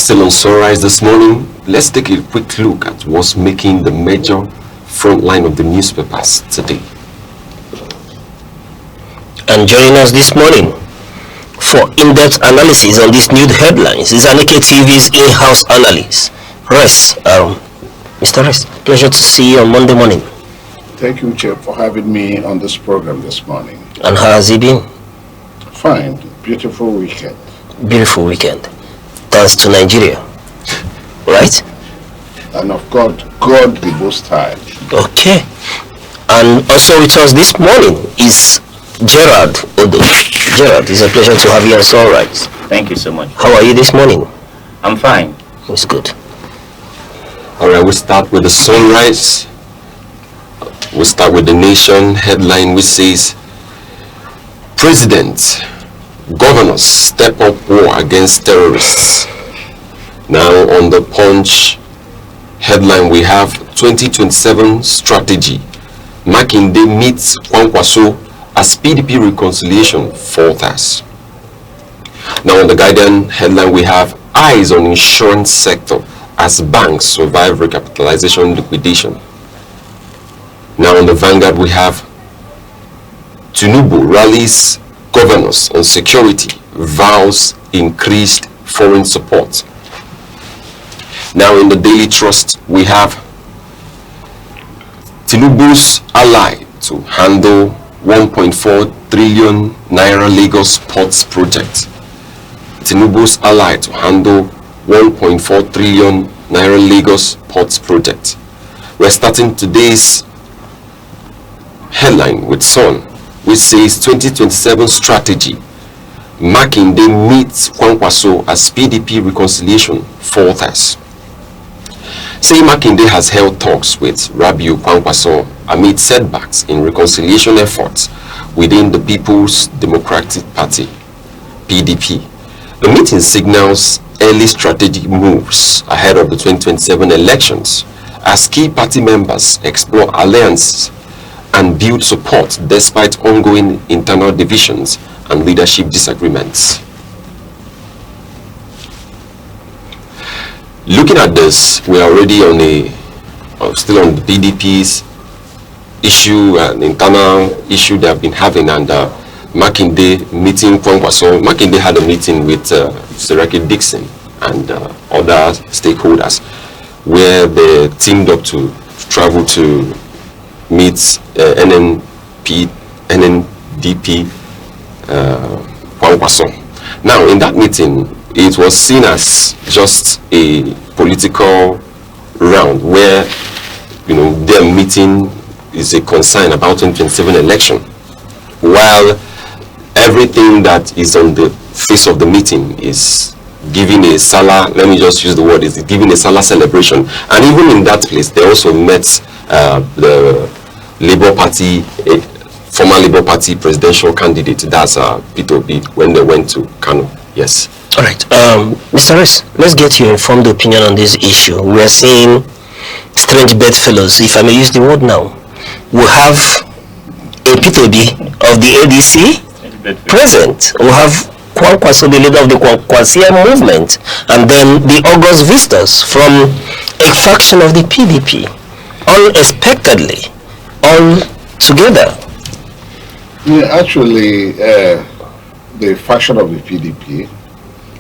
Still on Sunrise this morning, let's take a quick look at what's making the major front line of the newspapers today. And joining us this morning for in-depth analysis on these new headlines is Anike TV's in-house analyst, Mr. Rest, pleasure to see you on Monday morning. Thank you, Chair, for having me on this program this morning. And how has it been? Fine. Beautiful weekend. Beautiful weekend. Thanks to Nigeria. Right? And of God the Most High. Okay. And also with us this morning is Gerard Odo. Gerard, it's a pleasure to have you on Sunrise. Thank you so much. How are you this morning? I'm fine. It's good. Alright, we'll start with the Sunrise. We'll start with the Nation headline, which says, President, governors step up war against terrorists. Now on the Punch headline, we have 2027 strategy. Makinde meets Kwankwaso as PDP reconciliation falters. Now on the Guardian headline, we have eyes on insurance sector as banks survive recapitalization liquidation. Now on the Vanguard, we have Tinubu rallies governors on security, vows increased foreign support. Now in the Daily Trust, we have Tinubu's ally to handle 1.4 trillion naira Lagos ports project. Tinubu's ally to handle 1.4 trillion naira Lagos ports project. We're starting today's headline with Sun, which says 2027 strategy. Makinde meets Kwankwaso as PDP reconciliation falters. Say Makinde has held talks with Rabiu Kwankwaso amid setbacks in reconciliation efforts within the People's Democratic Party, PDP. The meeting signals early strategic moves ahead of the 2027 elections as key party members explore alliances and build support despite ongoing internal divisions and leadership disagreements. Looking at this, we are already on still on the PDP's issue, an internal issue they have been having, and Makinde meeting Kwankwaso. Makinde had a meeting with Seraki Dixon and other stakeholders where they teamed up to travel to meet NNDP Kwankwaso. Now in that meeting, it was seen as just a political round where, you know, their meeting is a concern about 2027 election, while everything that is on the face of the meeting is giving a Salah, let me just use the word, is giving a Salah celebration. And even in that place, they also met the Labour Party, former Labour Party presidential candidate, that's Peter Obi, when they went to Kano. Yes. All right, Mr. Rest, let's get your informed opinion on this issue. We are seeing strange bedfellows, if I may use the word now. We have a Peter Obi of the ADC present. We have Kwankwaso, the leader of the Kwankwasia movement, and then the August visitors from a faction of the PDP, unexpectedly, all together. Yeah, actually, the faction of the PDP,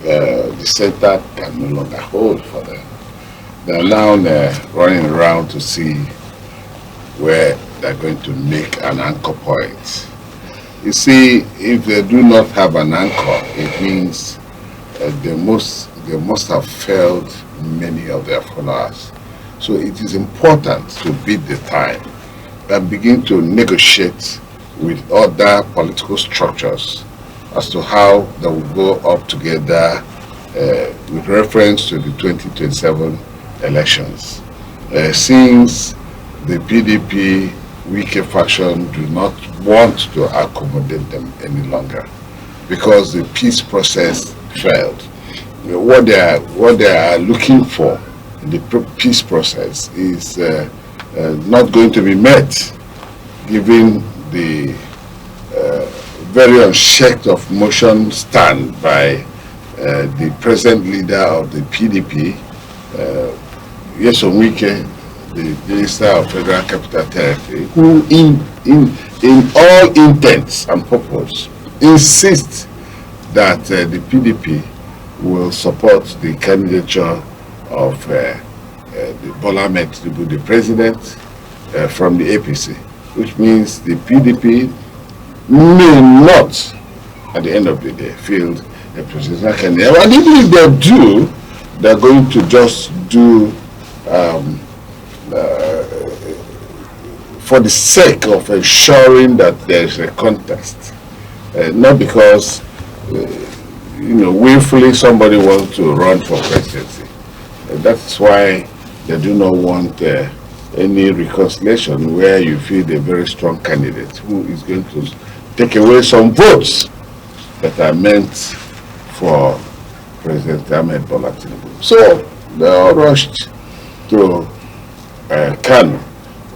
the center can no longer hold for them. They are now running around to see where they're going to make an anchor point. You see, if they do not have an anchor, it means they must have failed many of their followers. So it is important to beat the time and begin to negotiate with other political structures as to how they will go up together with reference to the 2027 elections. Since the PDP Wike faction do not want to accommodate them any longer because the peace process failed. What they are looking for in the peace process is not going to be met, given the very unchecked of motion stand by the present leader of the PDP, Yeson Wike, the Minister of Federal Capital Territory, who in all intents and purpose insists that the PDP will support the candidature of the Bola Ahmed Tinubu, the president, from the APC, which means the PDP may not, at the end of the day, field a presidential candidate. And even if they do, they're going to just do for the sake of ensuring that there's a contest, not because willfully somebody wants to run for presidency. That's why they do not want any reconciliation where you feel a very strong candidate who is going to take away some votes that are meant for President Ahmed Bola Tinubu. So they all rushed to Kanu.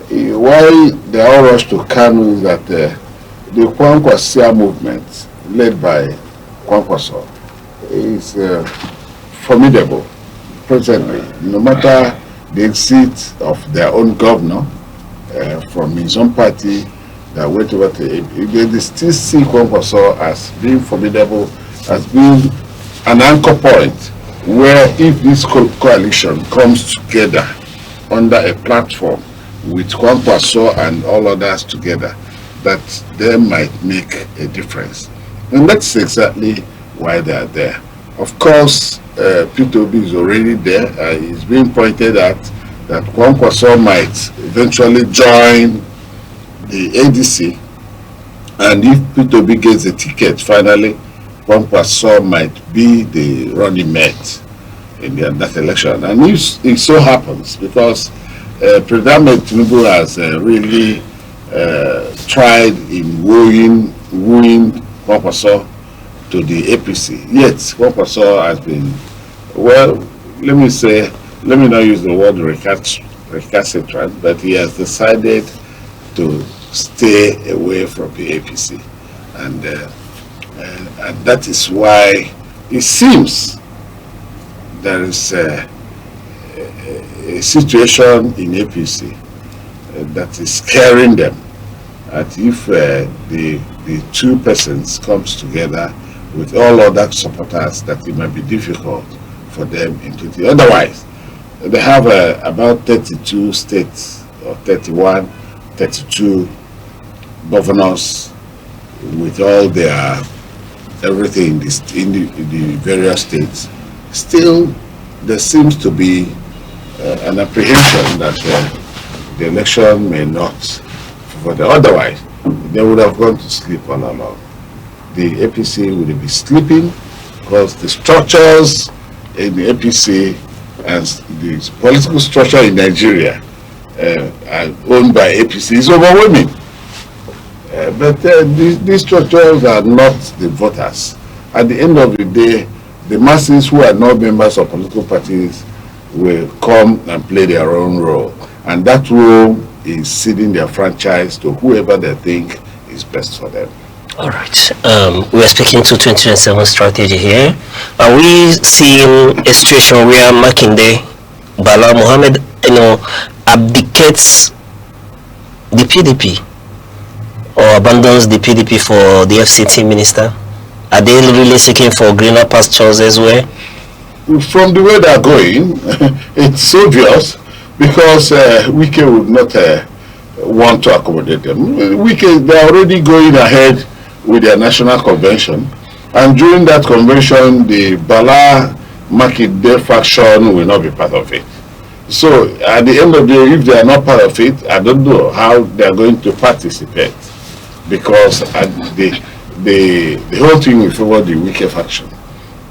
Why they all rushed to Kanu is that the Kwankwasia movement, led by Kwankwaso, is formidable presently. No matter the exit of their own governor from his own party that went over to they still see Kwankwaso as being formidable, as being an anchor point where if this coalition comes together under a platform with Kwankwaso and all others together, that they might make a difference. And that's exactly why they are there. Of course, P2B is already there. It's being pointed at that Kwankwaso might eventually join the ADC, and if P2B gets the ticket finally, Kwankwaso might be the running mate in that election. And if it so happens, because President Tinubu has really tried in wooing Kwankwaso to the APC, yet Kwankwaso has been, well, let me not use the word recalcitrant, but he has decided to stay away from the APC, and that is why it seems there is a situation in APC that is scaring them. That if the two persons comes together with all other supporters, that it might be difficult for them in 20. Otherwise, they have about 32 states, or 31, 32 governors with all their everything in the various states. Still, there seems to be an apprehension that the election may not favor them. Otherwise, they would have gone to sleep all along. The APC would be sleeping because the structures in the APC and the political structure in Nigeria owned by APC is overwhelming. But these structures are not the voters. At the end of the day, the masses who are not members of political parties will come and play their own role. And that role is ceding their franchise to whoever they think is best for them. All right. We are speaking to 2027 strategy here. Are we seeing a situation where Makinde, Bala Mohammed, abdicates the PDP or abandons the PDP for the FCT minister? Are they really seeking for greener pastures elsewhere? From the way they are going, it's obvious, because Wike would not want to accommodate them. Wike, they are already going ahead with their national convention, and during that convention, the Bala Makinde faction will not be part of it. So at the end of the day, if they are not part of it, I don't know how they are going to participate, because the whole thing will favor the Wike faction,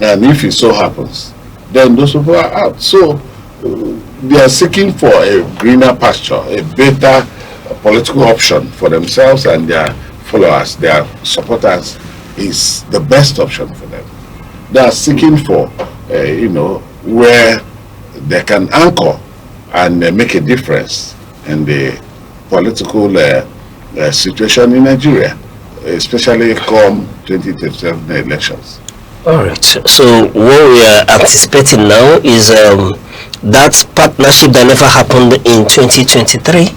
and if it so happens, then those people are out. So they are seeking for a greener pasture, a better political option for themselves and their followers, their supporters, is the best option for them. They are seeking for, where they can anchor and make a difference in the political situation in Nigeria, especially come 2027 elections. All right. So what we are anticipating now is that partnership that never happened in 2023,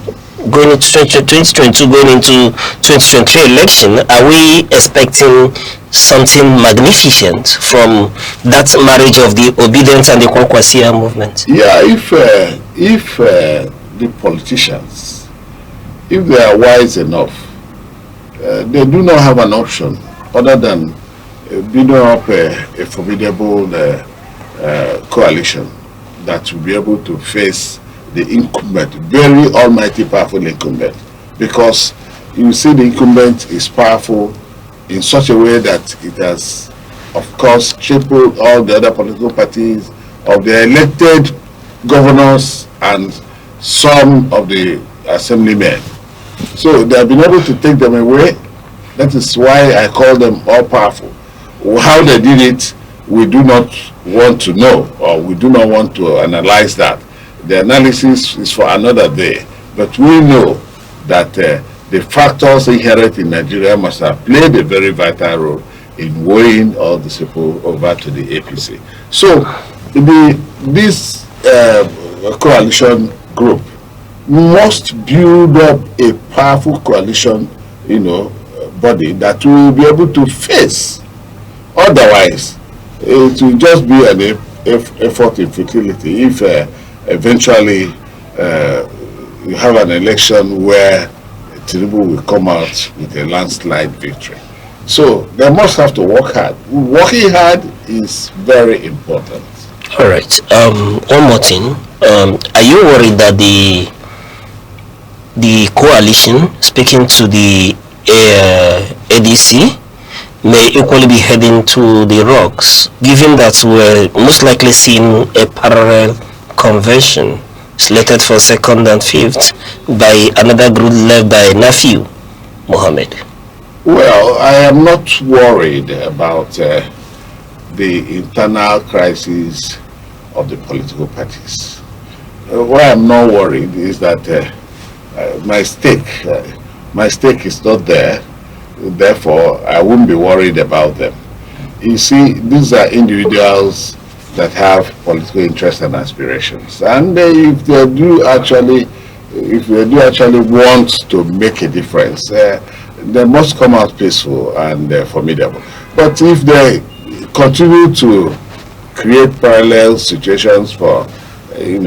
going into 2022, going into 2023 election. Are we expecting something magnificent from that marriage of the obedient and the Kwankwasia movement? Yeah, if the politicians, if they are wise enough, they do not have an option other than building up a formidable coalition that will be able to face the incumbent, very almighty powerful incumbent. Because you see the incumbent is powerful in such a way that it has, of course, tripled all the other political parties of the elected governors and some of the assemblymen. So they have been able to take them away. That is why I call them all powerful. How they did it, we do not want to know, or we do not want to analyze that. The analysis is for another day. But we know that the factors inherent in Nigeria must have played a very vital role in weighing all the people over to the APC. So this coalition group must build up a powerful coalition, body that will be able to face. Otherwise, it will just be an effort in futility if eventually you have an election where Tinubu will come out with a landslide victory. So they must have to work hard. Working hard is very important. All right. One more thing. Are you worried that the coalition, speaking to the ADC, may equally be heading to the rocks, given that we're most likely seeing a parallel convention slated for 2nd and 5th by another group led by Nafiu Mohammed? Well, I am not worried about the internal crisis of the political parties. Why I'm not worried is that my stake is not there. Therefore, I wouldn't be worried about them. You see, these are individuals that have political interests and aspirations, and if they do actually want to make a difference, they must come out peaceful and formidable. But if they continue to create parallel situations for their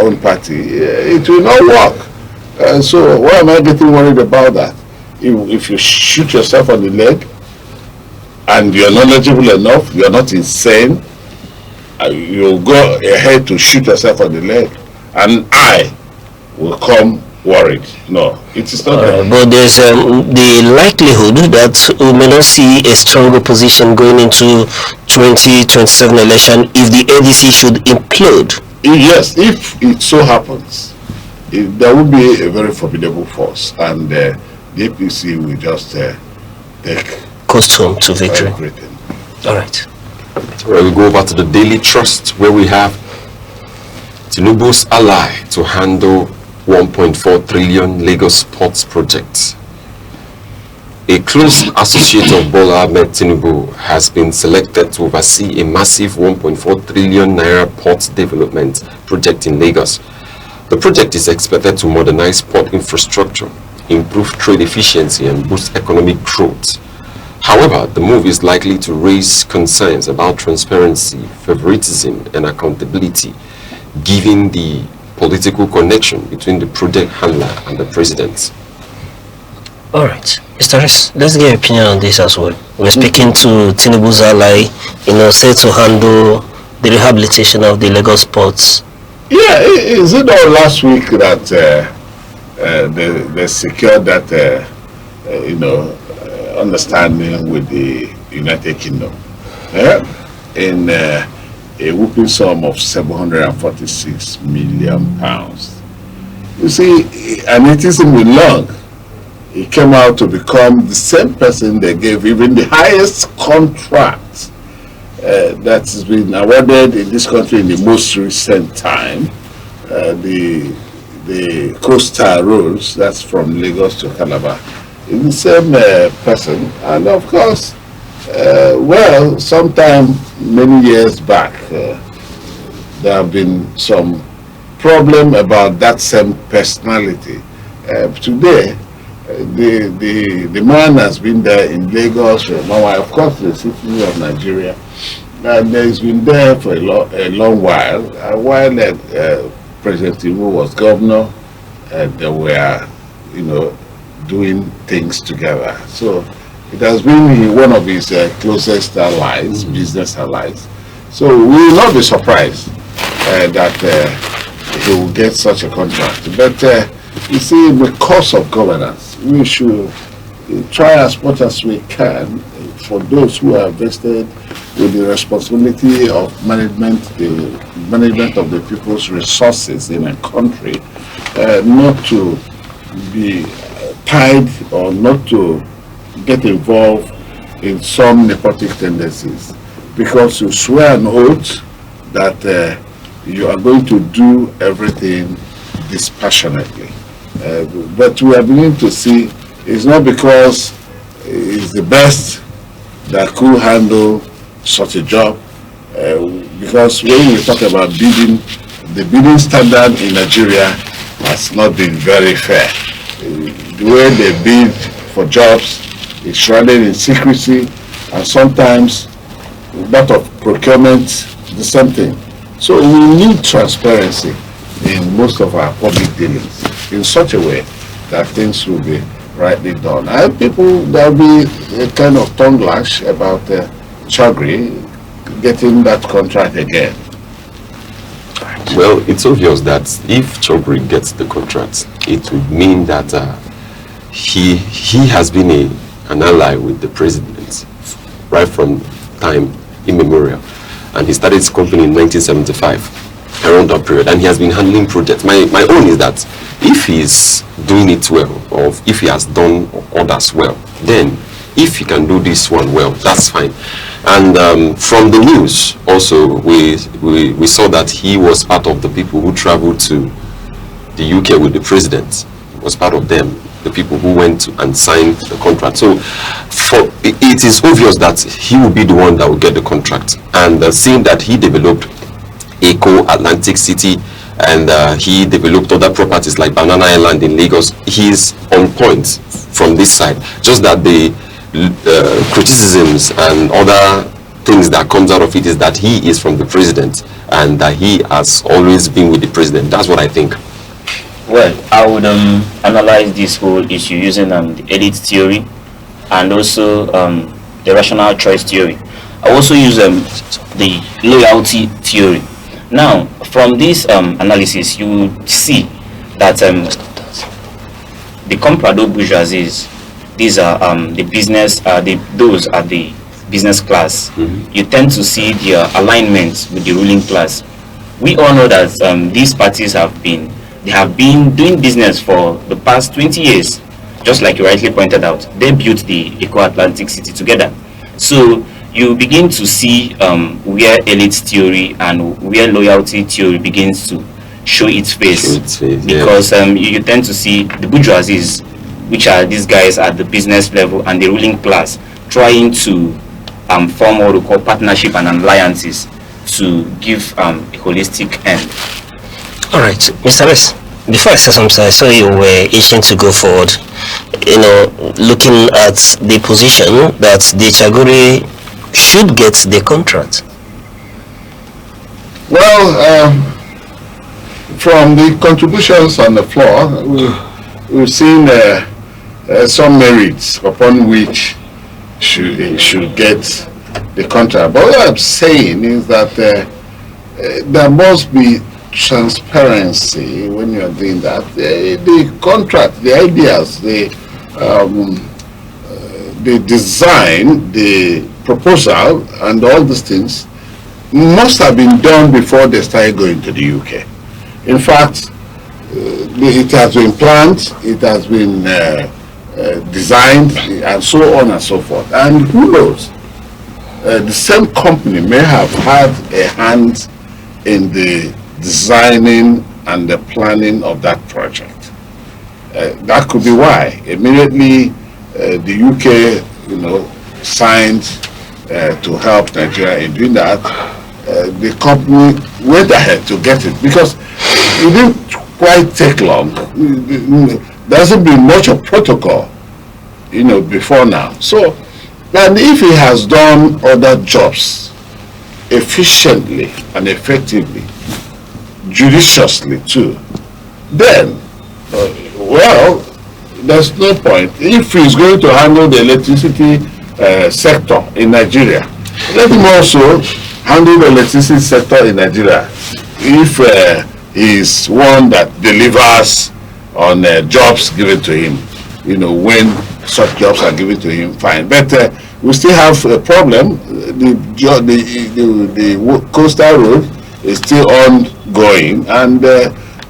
own party, it will not work. So why am I getting worried about that? If you shoot yourself on the leg and you're knowledgeable enough, you're not insane, you'll go ahead to shoot yourself on the leg, and I will come worried. No, it is not. But there's the likelihood that we may not see a strong opposition going into 2027 election if the ADC should implode. Yes, if it so happens, there will be a very formidable force, and the APC will just take coast home to victory. Everything. All right. Well, we go over to the Daily Trust, where we have Tinubu's ally to handle 1.4 trillion Lagos Ports project. A close associate of Bola Ahmed Tinubu has been selected to oversee a massive 1.4 trillion naira port development project in Lagos. The project is expected to modernize port infrastructure, improve trade efficiency, and boost economic growth. However, the move is likely to raise concerns about transparency, favoritism, and accountability, given the political connection between the project handler and the president. All right, Mr. Riss, let's get your opinion on this as well. We're speaking to Tinubu's ally, set to handle the rehabilitation of the Lagos ports. Yeah, is it not last week that they secured that, understanding with the United Kingdom in a whooping sum of £746 million. You see, and it isn't been long. He came out to become the same person they gave even the highest contract that's been awarded in this country in the most recent time. The coastal roads, that's from Lagos to Calabar, is the same person, and of course Well, sometime many years back, there have been some problem about that same personality. Today, the man has been there in Lagos for a long while. Of course, the citizen of Nigeria, and he's been there for a long while. While President Tinubu was governor, they were, doing things together. So it has been one of his closest allies, business allies. So we will not be surprised that he will get such a contract. But you see, because of governance, we should try as much as we can for those who are vested with the responsibility of the management of the people's resources in a country, not to be tied or not to get involved in some nepotic tendencies, because you swear an oath that you are going to do everything dispassionately. But we are beginning to see it's not because it's the best that could handle such a job, because when we talk about bidding, the bidding standard in Nigeria has not been very fair. The way they bid for jobs is shrouded in secrecy, and sometimes that of procurement, the same thing. So we need transparency in most of our public dealings in such a way that things will be rightly done. And people, there'll be a kind of tongue lash about Chagri getting that contract again. Well, it's obvious that if Chogri gets the contract, it would mean that he has been an ally with the president right from time immemorial, and he started his company in 1975, around that period, and he has been handling projects. My own is that if he's doing it well, or if he has done others well, then if he can do this one well, that's fine. And from the news also, we saw that he was part of the people who traveled to the UK with the president. He was part of them, the people who went and signed the contract. So it is obvious that he will be the one that will get the contract. And seeing that he developed Eco Atlantic City, and he developed other properties like Banana Island in Lagos, he's on point from this side. Just that the criticisms and other things that comes out of it is that he is from the president and that he has always been with the president. That's what I think. Well, I would analyze this whole issue using the elite theory and also the rational choice theory. I also use the loyalty theory. Now, from this analysis, you will see that the comprador bourgeoisies, these are the business, those are the business class. You tend to see their alignment with the ruling class. We all know that these parties have been doing business for the past 20 years, just like you rightly pointed out. They built the Eco Atlantic City together. So you begin to see where elite theory and where loyalty theory begins to show its face, because you tend to see the bourgeoisies, which are these guys at the business level, and the ruling class trying to form what we call partnership and alliances to give a holistic end. All right, Mr. S, before I say something, I saw you were itching to go forward, looking at the position that the Chaguri should get the contract. Well, from the contributions on the floor, we've seen some merits upon which should get the contract. But what I'm saying is that there must be transparency when you're doing that. The contract, the ideas, the design, the proposal, and all these things must have been done before they started going to the UK. In fact, it has been planned, it has been designed, and so on and so forth. And who knows, the same company may have had a hand in the designing and the planning of that project. That could be why immediately the UK, signed to help Nigeria in doing that, the company went ahead to get it because it didn't quite take long. There hasn't been much of protocol, before now. So, and if he has done other jobs efficiently and effectively, judiciously too, then, well, there's no point. If he's going to handle the electricity sector in Nigeria, let him also handle the electricity sector in Nigeria. If he's one that delivers on jobs given to him, when such jobs are given to him, fine. But we still have a problem. The coastal road is still ongoing, and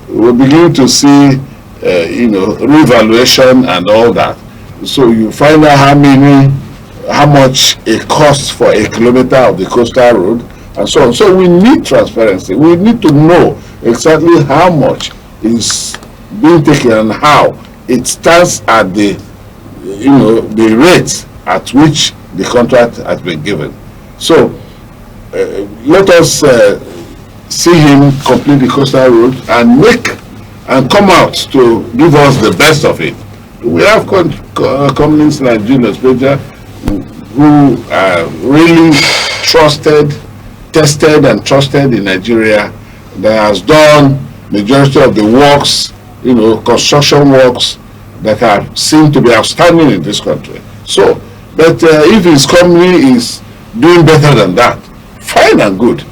we're beginning to see, revaluation and all that. So you find out how much it costs for a kilometer of the coastal road, and so on. So we need transparency. We need to know exactly how much is being taken and how it stands at the rate at which the contract has been given. So let us see him complete the coastal road and come out to give us the best of it. We have companies like Julius Berger who are really tested and trusted in Nigeria, that has done majority of the works, construction works that are seen to be outstanding in this country. So, but if his company is doing better than that, fine and good.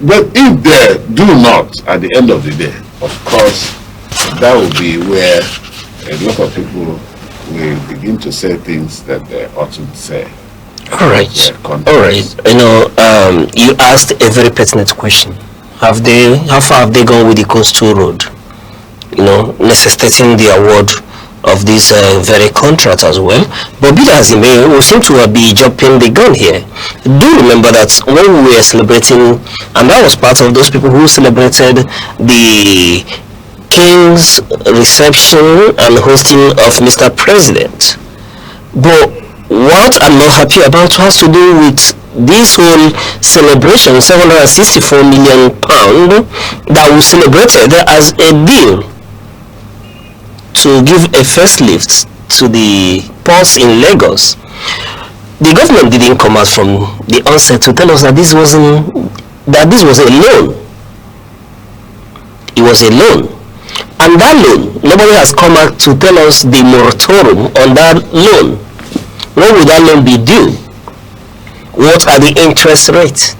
But if they do not, at the end of the day, of course, that will be where a lot of people will begin to say things that they oughtn't say. All right. You asked a very pertinent question. How far have they gone with the coastal road? Necessitating the award of this very contract as well. But be that as it may, we seem to be jumping the gun here. Do remember that when we were celebrating, and I was part of those people who celebrated the King's reception and hosting of Mr. President. But what I'm not happy about has to do with this whole celebration, £764 million that we celebrated as a deal to give a first lift to the ports in Lagos. The government didn't come out from the onset to tell us that this was a loan. It was a loan. And that loan, nobody has come out to tell us the moratorium on that loan. When will that loan be due? What are the interest rates?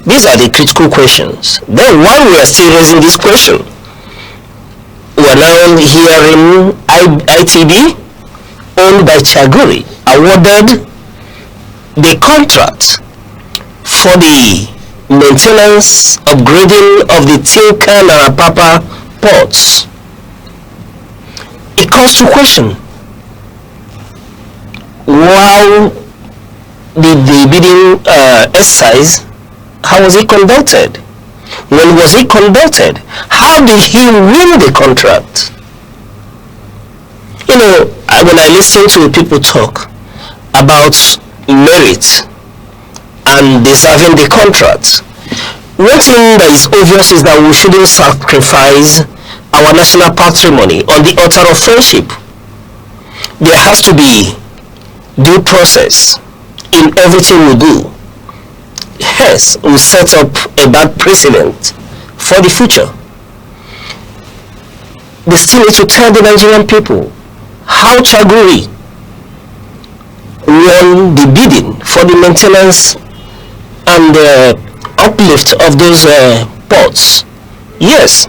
These are the critical questions. Then while we are still raising this question, we are now hearing ITB, owned by Chaguri, awarded the contract for the maintenance, upgrading of the Tinkan and Apapa ports. It calls to question, while the bidding exercise, how was it conducted? When was it conducted? How did he win the contract? When I listen to people talk about merit and deserving the contract, one thing that is obvious is that we shouldn't sacrifice our national patrimony on the altar of friendship. There has to be due process in everything we do. Yes, we set up a bad precedent for the future. They still need to tell the Nigerian people how Chaguri won the bidding for the maintenance and uplift of those ports. Yes,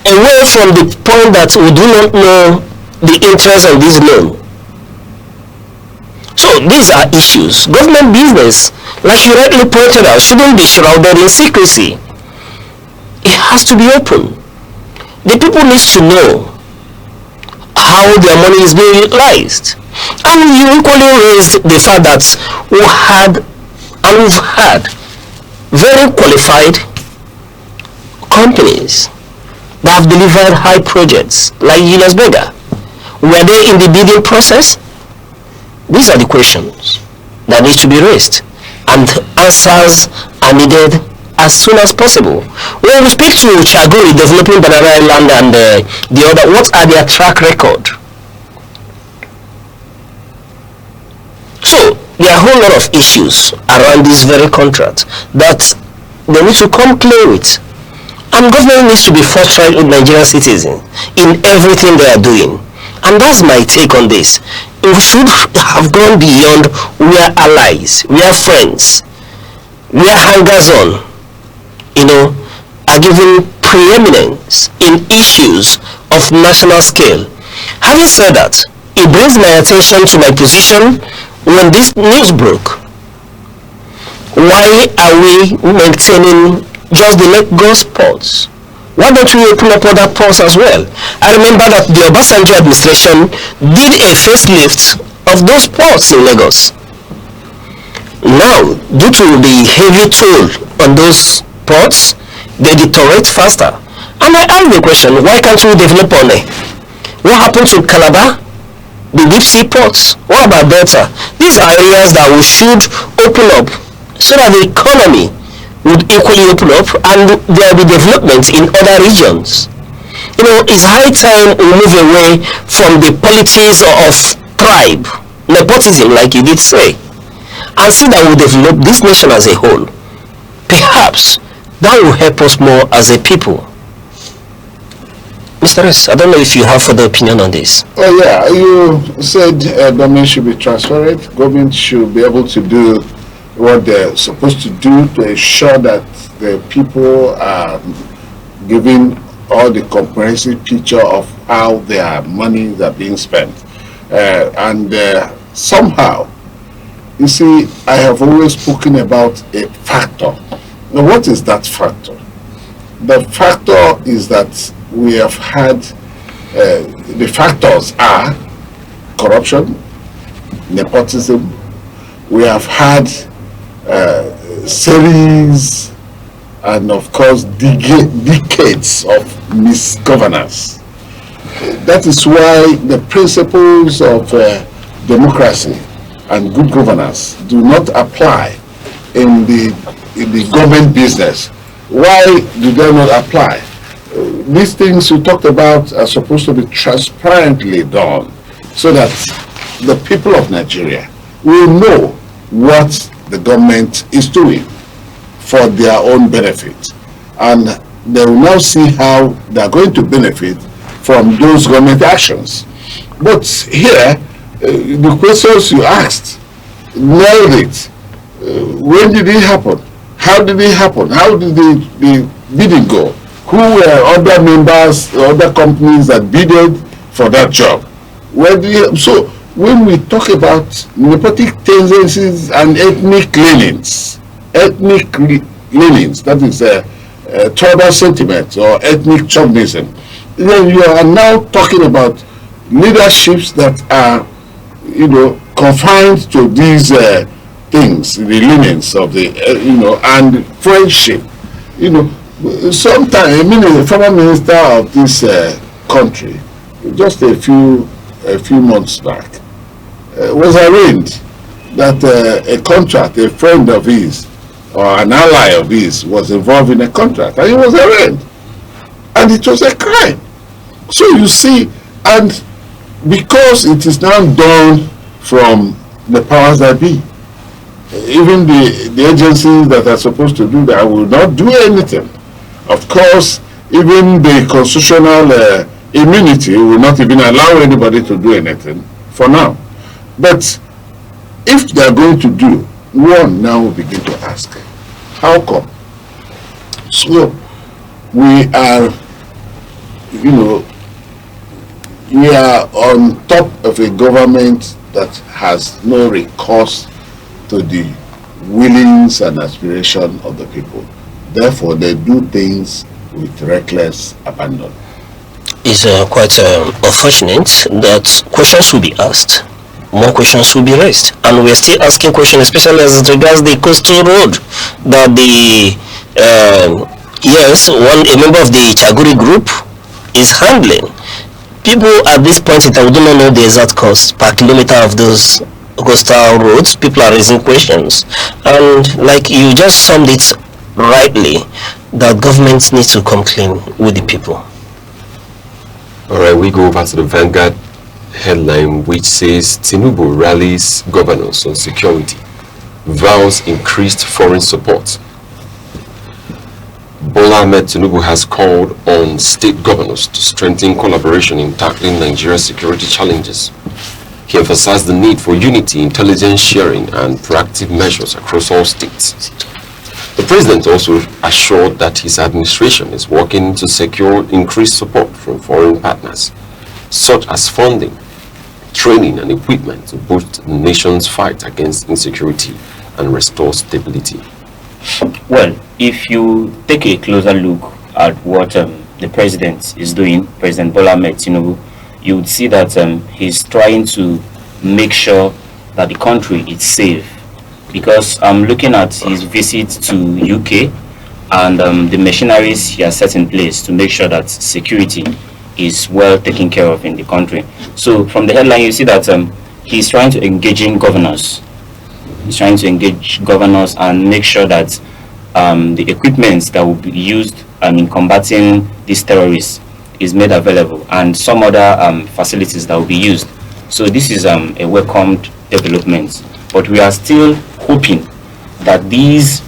away from the point that we do not know the interest of this loan. So these are issues. Government business, like you rightly pointed out, shouldn't be shrouded in secrecy. It has to be open. The people need to know how their money is being utilized. And you equally raised the fact that we've had very qualified companies that have delivered high projects, like Julius Berger. Were they in the bidding process? These are the questions that need to be raised, and answers are needed as soon as possible. When we speak to Chaguri developing Banana Island and the other, what are their track record? So there are a whole lot of issues around this very contract that they need to come clear with. And government needs to be forthright with Nigerian citizens in everything they are doing. And that's my take on this. We should have gone beyond. We are allies, we are friends, we are hangers-on, are given preeminence in issues of national scale. Having said that, it brings my attention to my position when this news broke. Why are we maintaining just the Lagos ports? Why don't we open up other ports as well? I remember that the Obasanjo administration did a facelift of those ports in Lagos. Now, due to the heavy toll on those ports, they deteriorate faster. And I ask the question, why can't we develop on it? What happened to Calabar? The deep sea ports? What about Delta? These are areas that we should open up so that the economy would equally open up and there will be development in other regions. It's high time we move away from the politics of tribe, nepotism like you did say, and see that we develop this nation as a whole. Perhaps that will help us more as a people. Mr. S, I don't know if you have further opinion on this. Oh yeah, you said government should be transparent. Government should be able to do what they're supposed to do to ensure that the people are given all the comprehensive picture of how their monies are being spent. And somehow, you see, I have always spoken about a factor. Now, what is that factor? The factor is that we have had, the factors are corruption, nepotism. We have had series and of course decades of misgovernance. That is why the principles of democracy and good governance do not apply in the government business. Why do they not apply? These things we talked about are supposed to be transparently done so that the people of Nigeria will know what the government is doing for their own benefit, and they will now see how they are going to benefit from those government actions. But here, the questions you asked nailed it. When did it happen? How did it happen? How did the bidding go? Who were other members, other companies that bidded for that job? So when we talk about nepotic tendencies and ethnic leanings, that is tribal sentiment or ethnic chauvinism, then you are now talking about leaderships that are, confined to these things, the leanings of the, and friendship. Sometime, a former minister of this country, just a few months back, was arraigned that a contract, a friend of his or an ally of his was involved in a contract, and he was arraigned, and it was a crime. So you see, and because it is now done from the powers that be, even the agencies that are supposed to do that will not do anything. Of course, even the constitutional immunity will not even allow anybody to do anything for now. But if they are going to do, one now will begin to ask, how come? So we are, we are on top of a government that has no recourse to the willings and aspiration of the people. Therefore, they do things with reckless abandon. It's quite unfortunate that questions will be asked, more questions will be raised, and we're still asking questions, especially as it regards the coastal road that a member of the Chaguri group is handling. People at this point in time do not know the exact cost per kilometer of those coastal roads, people are raising questions. And like you just summed it rightly, that government needs to come clean with the people. All right, we go over to the Vanguard headline, which says Tinubu rallies governors on security, vows increased foreign support. Bola Ahmed Tinubu has called on state governors to strengthen collaboration in tackling Nigeria's security challenges. He emphasized the need for unity, intelligence sharing, and proactive measures across all states. The president also assured that his administration is working to secure increased support from foreign partners, such as funding, training, and equipment to boost the nation's fight against insecurity and restore stability. Well, if you take a closer look at what the president is doing, President Bola Ahmed Tinubu, you would see that he's trying to make sure that the country is safe. Because I'm looking at his visit to UK and the machineries he has set in place to make sure that security is well taken care of in the country. So from the headline, you see that he's trying to engage in governors. He's trying to engage governors and make sure that the equipment that will be used in combating these terrorists is made available, and some other facilities that will be used. So this is a welcomed development, but we are still hoping that these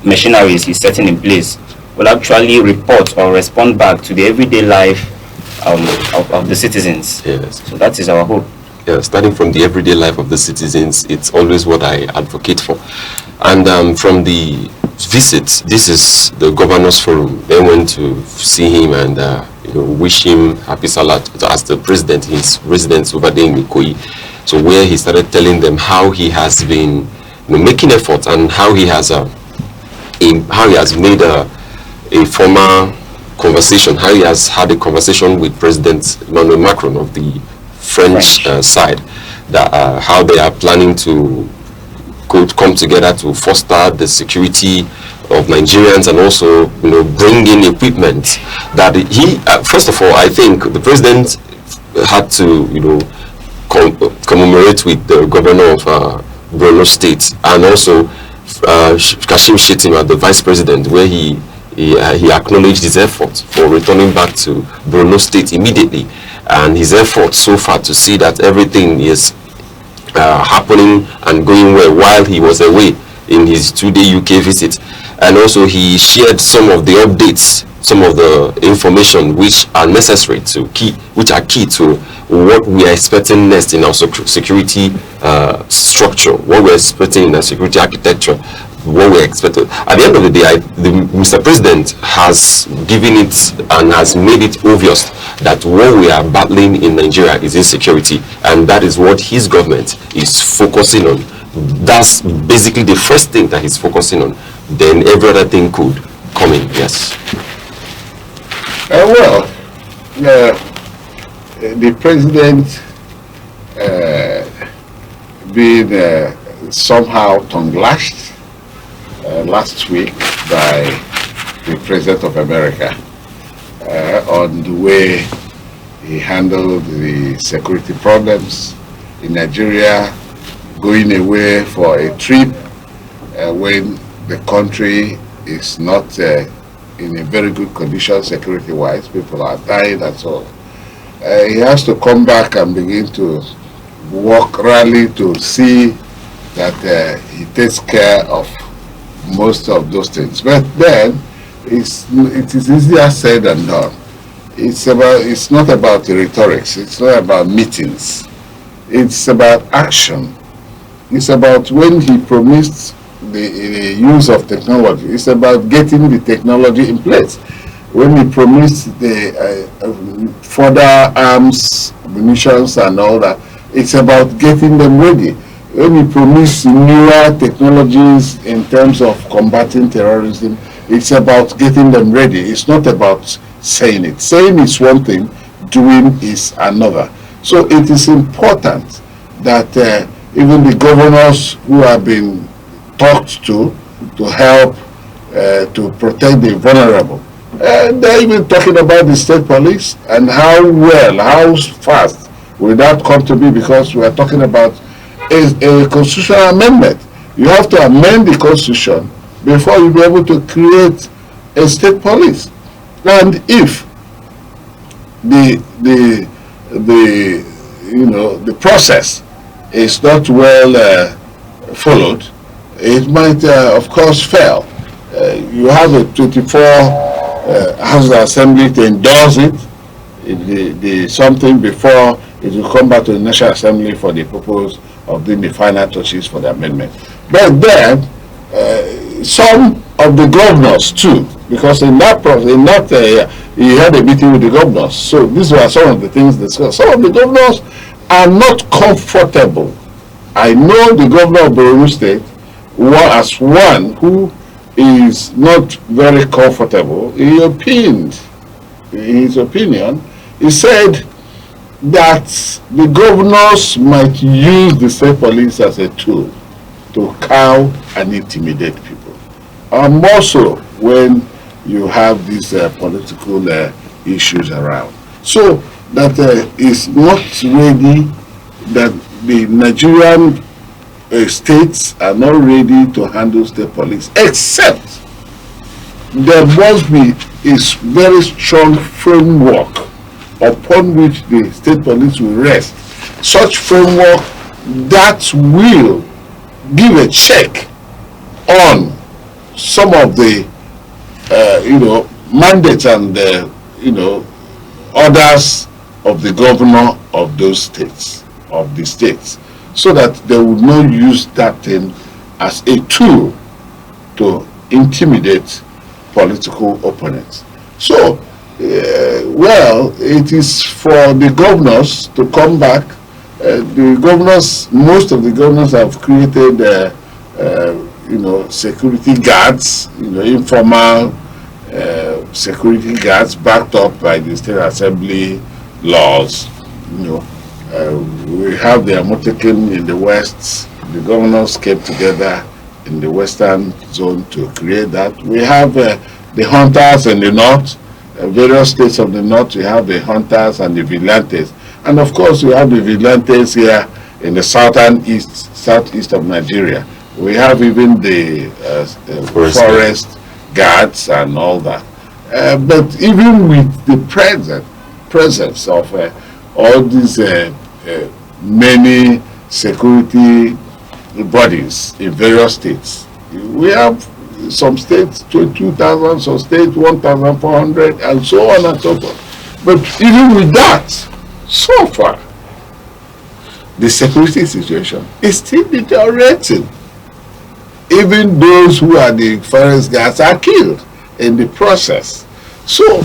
machineries he's setting in place will actually report or respond back to the everyday life of the citizens. Yes. So that is our hope. Yeah, starting from the everyday life of the citizens, it's always what I advocate for. And from the visit, this is the governor's forum. They went to see him and wish him happy Salat as the president, his residence over there in Ikoyi. So where he started telling them how he has been making efforts and how he has made a formal conversation, how he has had a conversation with President Emmanuel Macron of the French side, that how they are planning to come together to foster the security of Nigerians and also bring in equipment that he first of all, I think the president had to commemorate with the governor of Borno State and also Kashim Shettima, the vice president, where he acknowledged his efforts for returning back to Borno State immediately, and his efforts so far to see that everything is happening and going well while he was away in his 2-day UK visit. And also he shared some of the updates, some of the information which are necessary which are key to what we are expecting next in our security structure, what we're expecting in our security architecture, what we expected. At the end of the day, Mr. President has given it and has made it obvious that what we are battling in Nigeria is insecurity, and that is what his government is focusing on. That's basically the first thing that he's focusing on. Then every other thing could come in. Yes. The president being somehow tongue-lashed last week by the President of America on the way he handled the security problems in Nigeria, going away for a trip when the country is not in a very good condition security-wise. People are dying and so on. He has to come back and begin to rally to see that he takes care of most of those things. But then it is easier said than done. It's not about the rhetorics. It's not about meetings. It's about action. It's about when he promised the use of technology. It's about getting the technology in place. When he promised the further arms, munitions and all that, it's about getting them ready. When he promised newer technologies in terms of combating terrorism, it's about getting them ready. It's not about saying it. Saying is one thing, doing is another. So it is important that even the governors who have been talked to help to protect the vulnerable, they're even talking about the state police and how fast will that come to be? Because we are talking about a constitutional amendment. You have to amend the constitution before you be able to create a state police. And if the the process is not well followed, it might of course fail. You have a 24 House of Assembly to endorse it, the something before it will come back to the National Assembly for the purpose of doing the final touches for the amendment. But then some of the governors too, because in that process, he had a meeting with the governors. So these were some of the things discussed. Some of the governors are not comfortable. I know the governor of Borno State as one who is not very comfortable. He opined, in his opinion, he said that the governors might use the state police as a tool to cow and intimidate people. And more so when you have these political issues around. So that is not ready, that the Nigerian states are not ready to handle state police, except there must be a very strong framework upon which the state police will rest. Such framework that will give a check on some of the mandates and orders of the governor of those states, of the states, so that they would not use that thing as a tool to intimidate political opponents. So, well, it is for the governors to come back. The governors, most of the governors have created, security guards, informal security guards backed up by the State Assembly laws. We have the Amotekin in the west. The governors came together in the western zone to create that. We have the hunters in the north. Various states of the north, we have the hunters and the vigilantes. And of course, we have the vigilantes here in the southeast of Nigeria. We have even the forest guards and all that. But even with the presence of all these many security bodies in various states, we have some states 2,000, some states 1,400, and so on and so forth. But even with that, so far, the security situation is still deteriorating. Even those who are the forest guards are killed in the process. So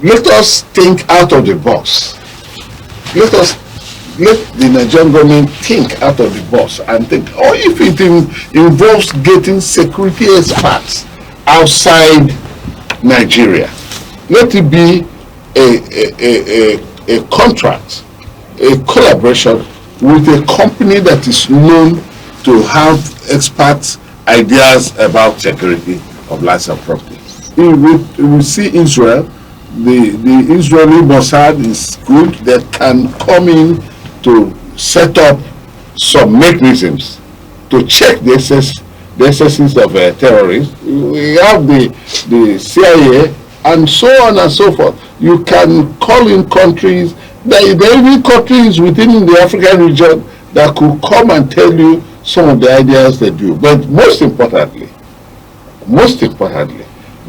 let us think out of the box. Let the Nigerian government think out of the box and think, if it involves getting security experts outside Nigeria, let it be a contract, a collaboration with a company that is known to have expert ideas about security of lives and property. We see Israel, the Israeli Mossad is good, that can come in to set up some mechanisms to check the excesses of terrorists. We have the CIA and so on and so forth. You can call in countries, there are even countries within the African region that could come and tell you some of the ideas they do. But most importantly,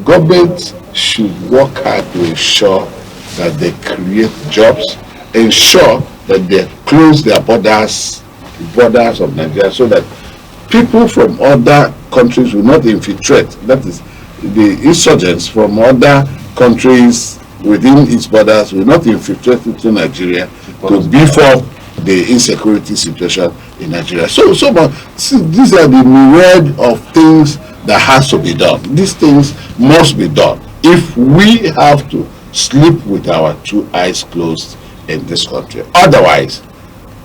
governments should work hard to ensure that they create jobs, ensure that they close their borders of Nigeria, so that people from other countries will not infiltrate. That is, the insurgents from other countries within its borders will not infiltrate into Nigeria to beef up the insecurity situation in Nigeria. So these are the myriad of things that has to be done. These things must be done if we have to sleep with our two eyes closed in this country. Otherwise,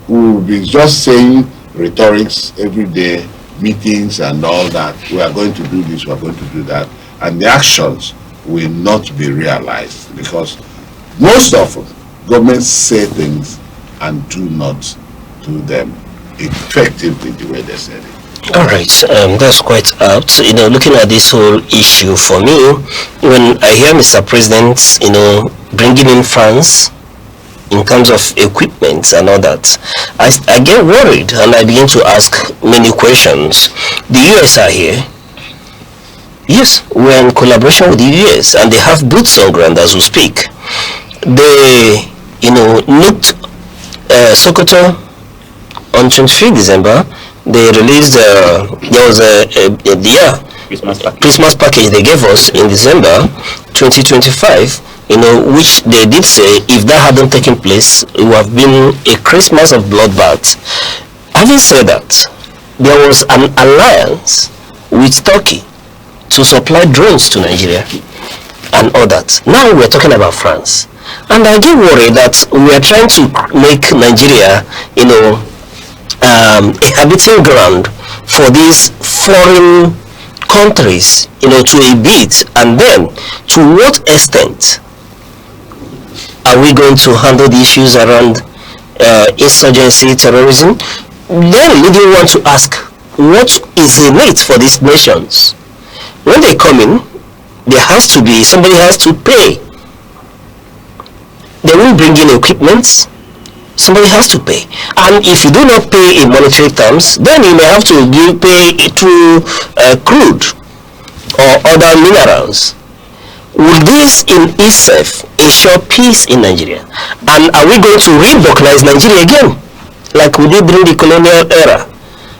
we will be just saying rhetorics every day, meetings and all that. We are going to do this, we are going to do that, and the actions will not be realized, because most often governments say things and do not do them effectively the way they said it. All right, that's quite apt. Looking at this whole issue, for me, when I hear Mr. President, bringing in France in terms of equipment and all that, I get worried and I begin to ask many questions. The US are here. Yes, we're in collaboration with the US and they have boots on ground as we speak. They, looked Sokoto on 23 December. They released, there was a Christmas package they gave us in December 2025, which they did say if that hadn't taken place, it would have been a Christmas of bloodbath. Having said that, there was an alliance with Turkey to supply drones to Nigeria and all that. Now we're talking about France. And I get worried that we are trying to make Nigeria, a habiting ground for these foreign countries, to a bit. And then, to what extent are we going to handle the issues around insurgency, terrorism? Then we do want to ask, what is the need for these nations? When they come in, somebody has to pay. They will bring in equipment, somebody has to pay. And if you do not pay in monetary terms, then you may have to pay through crude or other minerals. Will this in itself ensure peace in Nigeria? And are we going to re-balkanize Nigeria again, like we did during the colonial era,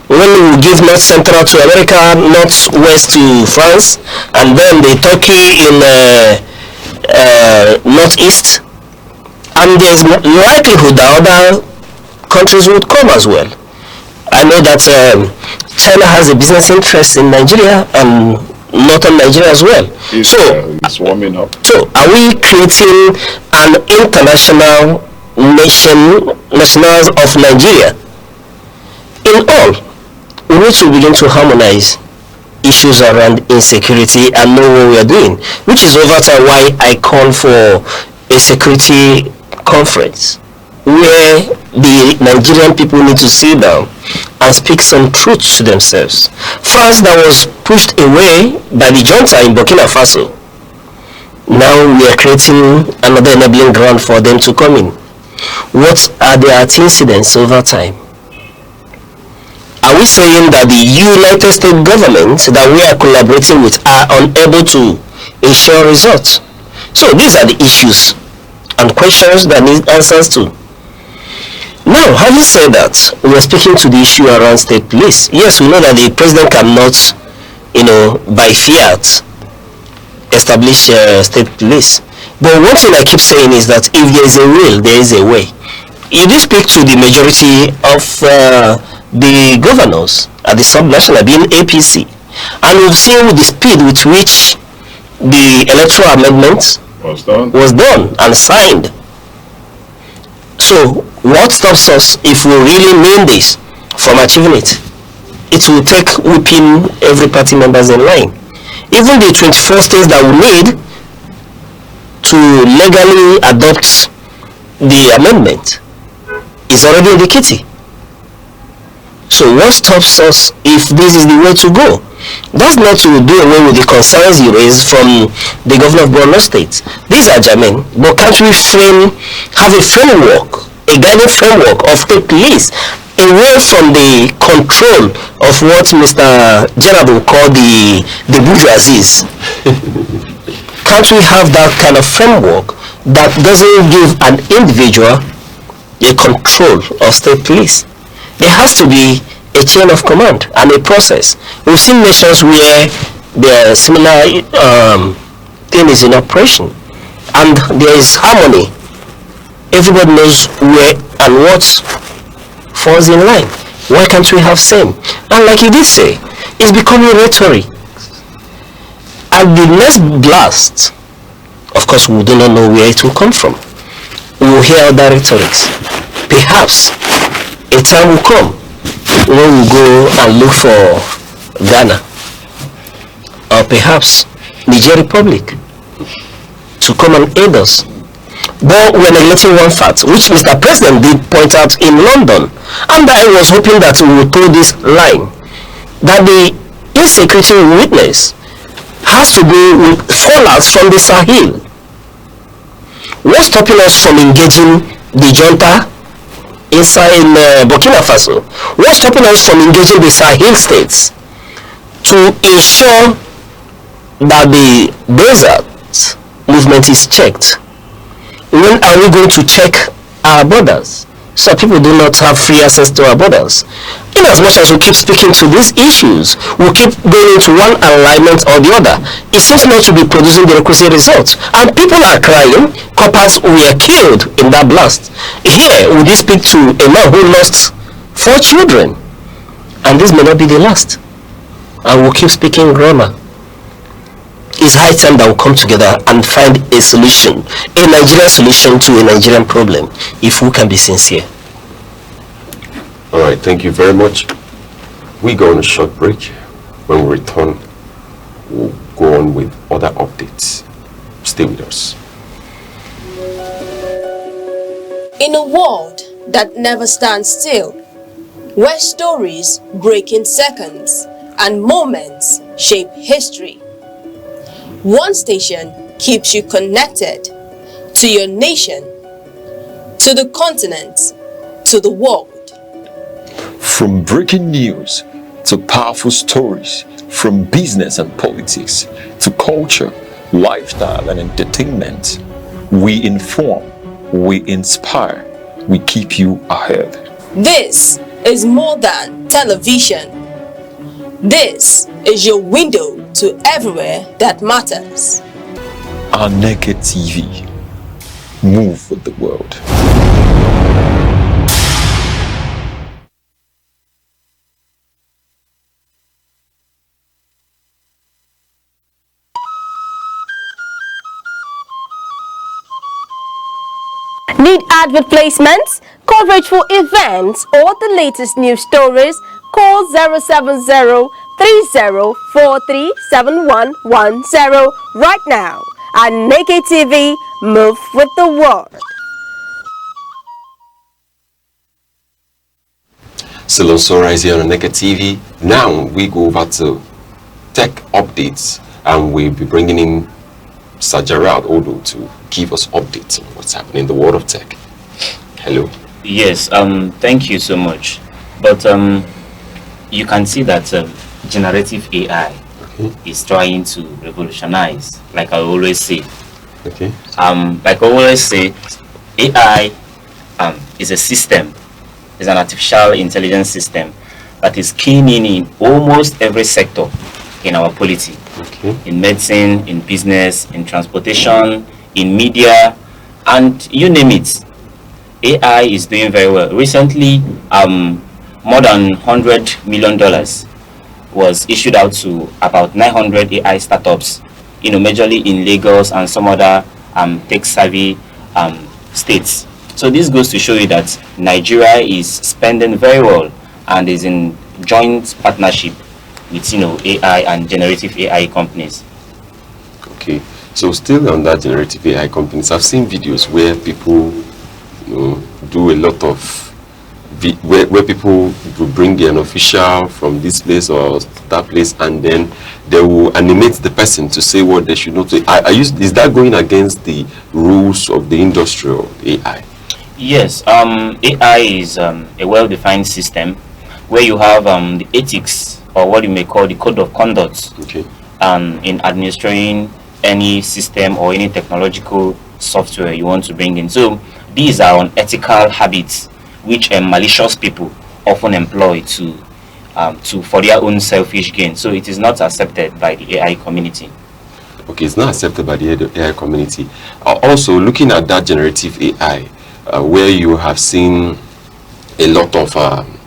when we give North Central to America, North West to France, and then the Turkey in Northeast? And there's likelihood that other countries would come as well. I know that China has a business interest in Nigeria and northern Nigeria as well. It's warming up. So are we creating an international nationals of Nigeria? In all, we need to begin to harmonize issues around insecurity and know what we are doing, which is over time why I call for a security conference where the Nigerian people need to sit down and speak some truth to themselves. France, that was pushed away by the junta in Burkina Faso, now we are creating another enabling ground for them to come in. What are their incidents over time? Are we saying that the United States government that we are collaborating with are unable to ensure results? So these are the issues and questions that need answers to. Now, having said that, we are speaking to the issue around state police. Yes, we know that the president cannot, by fiat, establish state police. But one thing I keep saying is that if there is a will, there is a way. You do speak to the majority of the governors at the sub-national, being APC, and we've seen the speed with which the electoral amendment was done and signed. So what stops us if we really mean this from achieving it? It will take whipping every party members in line. Even the 24 states that we need to legally adopt the amendment is already in the kitty. So what stops us if this is the way to go? That's not to do away with the concerns you raised from the governor of Borno State. These are germane, but can't we have a framework, a guiding framework of state police, away from the control of what Mr. Gerard will call the bourgeoisies? Can't we have that kind of framework that doesn't give an individual a control of state police? There has to be a chain of command and a process. We've seen nations where there are similar things in operation and there is harmony. Everybody knows where and what falls in line. Why can't we have same? And like you did say, it's becoming rhetoric. At the next blast, of course we do not know where it will come from. We will hear other rhetorics. Perhaps a time will come when we go and look for Ghana or perhaps Niger Republic to come and aid us. But we're neglecting one fact, which Mr. President did point out in London, and I was hoping that he would throw this line, that the insecurity we witness has to do with fallouts from the Sahel. What's stopping us from engaging the junta inside in Burkina Faso? What's stopping us from engaging the Sahel states to ensure that the desert movement is checked? When are we going to check our borders so people do not have free access to our borders? In as much as we keep speaking to these issues, we keep going into one alignment or the other. It seems not to be producing the requisite results. And people are crying, coppers were killed in that blast. Here, we did speak to a man who lost 4 children. And this may not be the last. And we'll keep speaking grammar. It's high time that we come together and find a solution, a Nigerian solution to a Nigerian problem, if we can be sincere. All right, thank you very much. We go on a short break. When we return, we'll go on with other updates. Stay with us. In a world that never stands still, where stories break in seconds and moments shape history, one station keeps you connected to your nation, to the continent, to the world. From breaking news to powerful stories, from business and politics to culture, lifestyle and entertainment, we inform, we inspire, we keep you ahead. This is more than television. This is your window to everywhere that matters. Our Naked TV. Move with the world. Need advert placements, coverage for events, or the latest news stories? Call 070-3043-7110 right now. And Naked TV, move with the world. Still on Sunrise here on Naked TV. Now we go over to tech updates, and we'll be bringing in Sir Gerald Odo to give us updates on what's happening in the world of tech. Hello. Yes, thank you so much. But you can see that generative AI is trying to revolutionize, like I always say. Okay. Like I always say, AI is a system, is an artificial intelligence system that is keen in almost every sector in our polity. Okay. In medicine, in business, in transportation, in media, and you name it. AI is doing very well. Recently, more than $100 million was issued out to about 900 AI startups, majorly in Lagos and some other tech-savvy states. So this goes to show you that Nigeria is spending very well and is in joint partnership with AI and generative AI companies. Okay. So still on that generative AI companies, I've seen videos where people do a lot of where people will bring an official from this place or that place, and then they will animate the person to say what they should not say. Is that going against the rules of the industry of AI? Yes, AI is a well-defined system where you have the ethics, or what you may call the code of conduct, Okay. in administering any system or any technological software you want to bring in. So these are unethical habits which malicious people often employ to for their own selfish gain. So it is not accepted by the AI community. Okay, it's not accepted by the AI community. Also, looking at that generative AI, where you have seen a lot of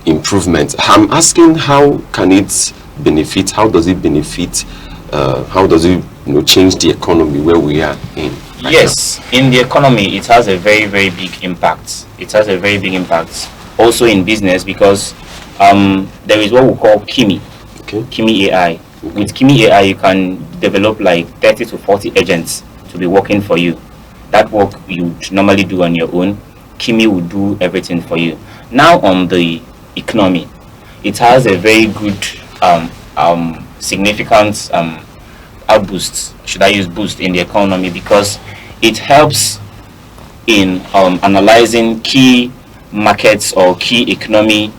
improvements, I'm asking, how can it benefit? How does it benefit? How does it change the economy where we are in? Yes, in the economy, it has a very, very big impact. It has a very big impact. Also in business, because there is what we call Kimi. Okay. Kimi AI. Okay. With Kimi AI, you can develop like 30 to 40 agents to be working for you. that work you would normally do on your own, Kimi will do everything for you. Now on the economy, it has a very good significant boost, should I use boost, in the economy, because it helps in analyzing key markets or key economic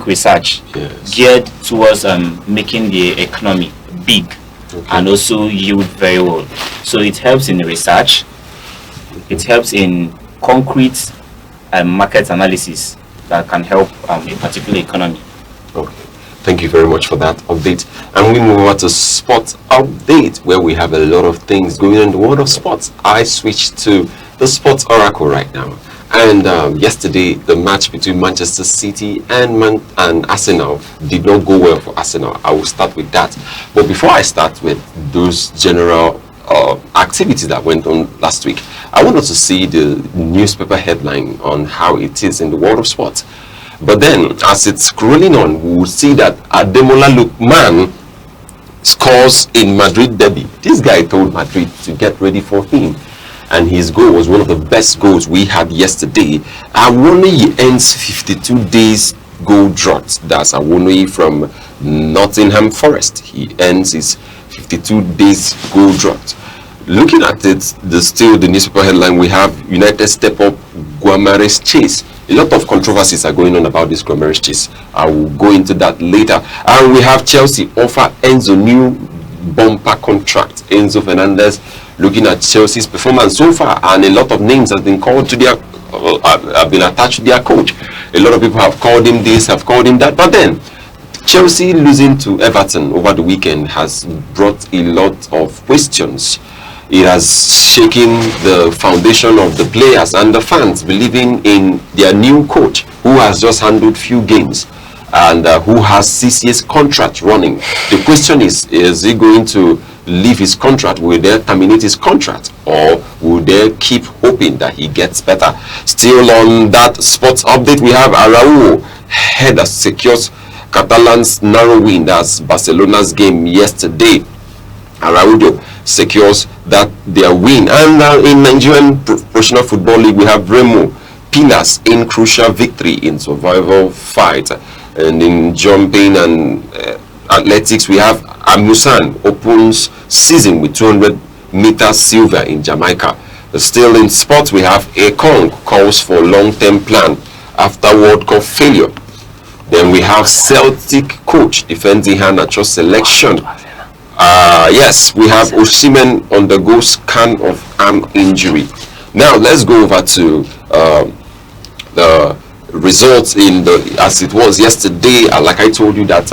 research, yes, geared towards making the economy big, okay, and also yield very well. So it helps in the research, it helps in concrete market analysis that can help a particular economy. Okay. Thank you very much for that update. And we move over to sports update, where we have a lot of things going on in the world of sports. I switched to the Sports Oracle right now. And yesterday, the match between Manchester City and Arsenal did not go well for Arsenal. I will start with that. But before I start with those general activities that went on last week, I wanted to see the newspaper headline on how it is in the world of sports. But then, as it's scrolling on, we will see that Ademola Lookman scores in Madrid derby. This guy told Madrid to get ready for him, and his goal was one of the best goals we had yesterday. Awoniyi ends 52 days goal drought. That's Awoniyi from Nottingham Forest. He ends his 52 days goal drought. Looking at it, still the newspaper headline, we have United step up Guamares chase. A lot of controversies are going on about this Guamares chase. I will go into that later. And we have Chelsea offer Enzo new bumper contract. Enzo Fernandez, looking at Chelsea's performance so far, and a lot of names have been called to their have been attached to their coach. A lot of people have called him this, have called him that, but then Chelsea losing to Everton over the weekend has brought a lot of questions. It has shaken the foundation of the players and the fans believing in their new coach, who has just handled few games and who has 6 years contract running. The question is he going to leave his contract? Will they terminate his contract, or will they keep hoping that he gets better? Still on that sports update, we have Araujo header secures Catalan's narrow win. That's Barcelona's game yesterday. Araujo secures that their win. And in Nigerian Professional Football League, we have Remo Pinas in crucial victory in survival fight. And in jumping and athletics, we have Amusan opens season with 200 meter silver in Jamaica. Still in sports, we have Ekong calls for long-term plan after World Cup failure. Then we have Celtic coach defends Iheanacho selection. Yes, we have Osimhen undergoes scan of arm injury. Now let's go over to the results in the as it was yesterday. Like I told you that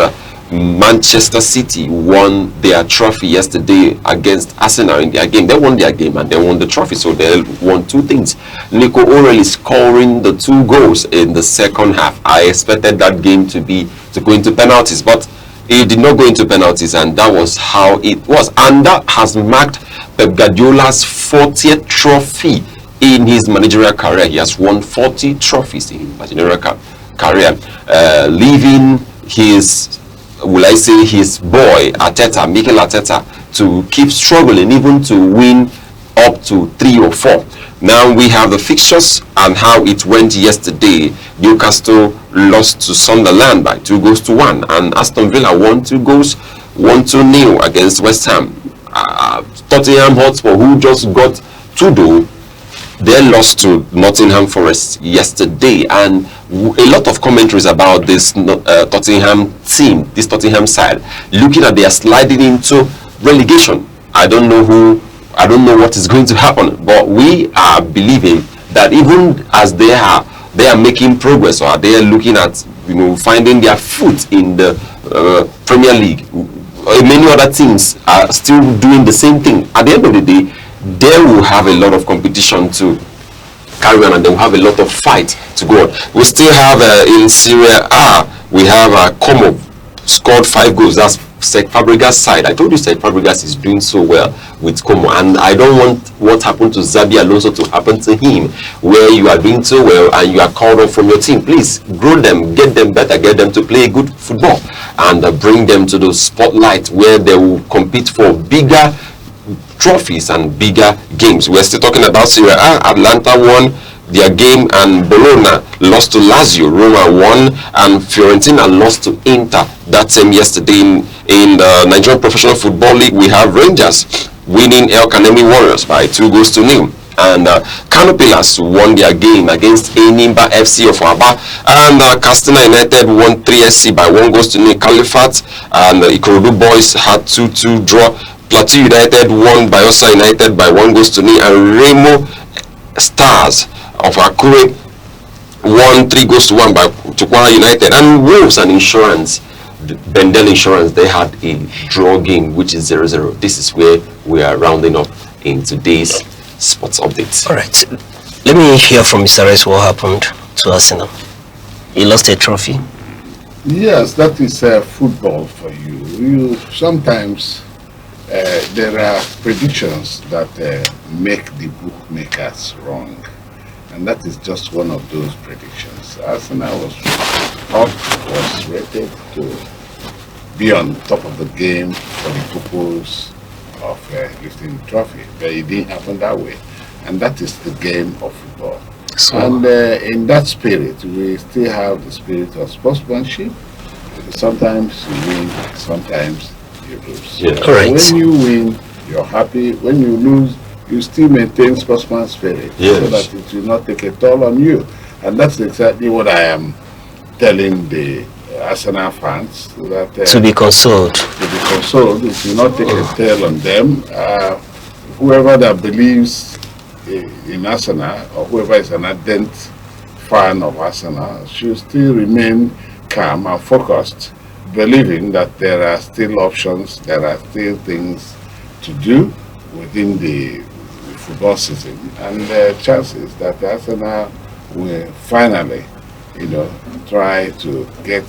Manchester City won their trophy yesterday against Arsenal in their game. They won their game and they won the trophy, so they won two things. Nico O'Reilly scoring the 2 goals in the second half. I expected that game to go into penalties, but it did not go into penalties, and that was how it was. And that has marked Pep Guardiola's 40th trophy in his managerial career. He has won 40 trophies in his managerial career, leaving his, will I say, his boy Arteta, Mikel Arteta, to keep struggling, even to win up to 3 or 4. Now we have the fixtures and how it went yesterday. Newcastle lost to Sunderland by 2-1, and Aston Villa won 1-0 against West Ham. Tottenham Hotspur, who just got 2-0, they lost to Nottingham Forest yesterday, and a lot of commentaries about this Tottenham team, this Tottenham side, looking at their sliding into relegation. I don't know what is going to happen, but we are believing that even as they are making progress, or they are looking at finding their foot in the Premier League, many other teams are still doing the same thing. At the end of the day, they will have a lot of competition to carry on, and they will have a lot of fight to go on. We still have in Serie A, we have Como scored 5 goals. That's Cesc Fabregas' side. I told you Cesc Fabregas is doing so well with Como, and I don't want what happened to Xabi Alonso to happen to him, where you are doing so well and you are called off from your team. Please grow them, get them better, get them to play good football, and bring them to the spotlight where they will compete for bigger trophies and bigger games. We're still talking about Serie A. Atlanta won their game and Bologna lost to Lazio. Roma won and Fiorentina lost to Inter. That same yesterday in the Nigerian Professional Football League, we have Rangers winning El Kanemi Warriors by 2-0. And Kano Pillars won their game against Enimba FC of Aba, and Castina United won 3SC by 1-0. Califat and Ikorodu Boys had 2-2 draw. Plateau United won Bayelsa United by 1-0, and Remo Stars of Akure won 3-1 by Tukwara United. And Wolves and Insurance, Bendel Insurance, they had a draw game which is 0-0. This is where we are rounding up in today's sports updates. All right, let me hear from Mr. Rice what happened to Arsenal. He lost a trophy. Yes, that is football for you. You sometimes there are predictions that make the bookmakers wrong, and that is just one of those predictions. Arsenal was rated to be on top of the game for the purpose of lifting the trophy, but it didn't happen that way, and that is the game of football. And in that spirit, we still have the spirit of sportsmanship. Sometimes you win, sometimes you lose. Yeah. Correct. When you win, you're happy. When you lose, you still maintain sportsman spirit, Yes. so that it will not take a toll on you. And that's exactly what I am telling the Arsenal fans, that To be consoled. it will not take a toll on them. Whoever that believes in Arsenal, or whoever is an ardent fan of Arsenal, should still remain calm and focused, believing that there are still options, there are still things to do within the football season, and the chances that Arsenal will finally, try to get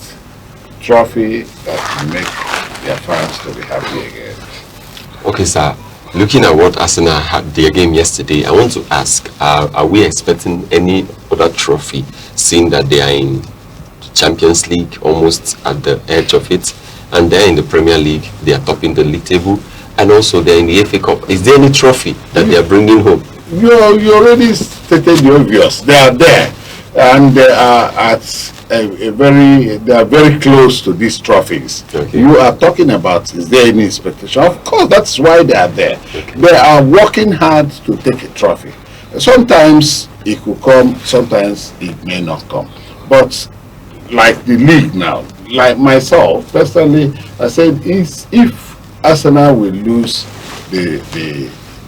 trophy that will make their fans to be happy again. Okay, sir. Looking at what Arsenal had their game yesterday, I want to ask, are we expecting any other trophy, seeing that they are in Champions League, almost at the edge of it, and they're in the Premier League, they are topping the league table, and also they're in the FA Cup? Is there any trophy that they are bringing home? You already stated the obvious. They are there, and they are at they are very close to these trophies. Okay. You are talking about, is there any expectation? Of course, that's why they are there. Okay. They are working hard to take a trophy. Sometimes it could come, sometimes it may not come. But like the league now, like myself personally, I said, if Arsenal will lose the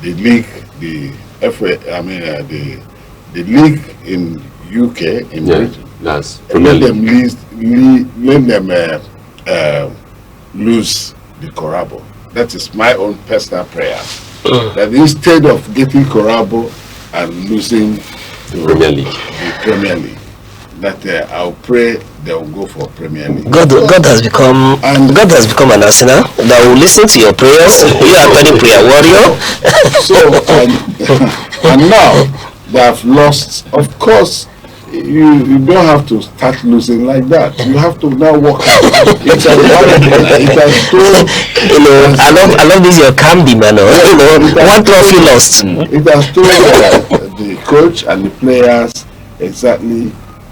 league, the FA, the league in UK, in Britain, That's let them lose the Corabo. That is my own personal prayer. That instead of getting Corabo and losing the Premier League, that I'll pray they will go for Premier League. God has become an Arsenal that will listen to your prayers. You are very prayer warrior. So and now they have lost. Of course, you don't have to start losing like that. You have to now work out. It has told, I love this your calm man. One trophy lost. It has told the coach and the players exactly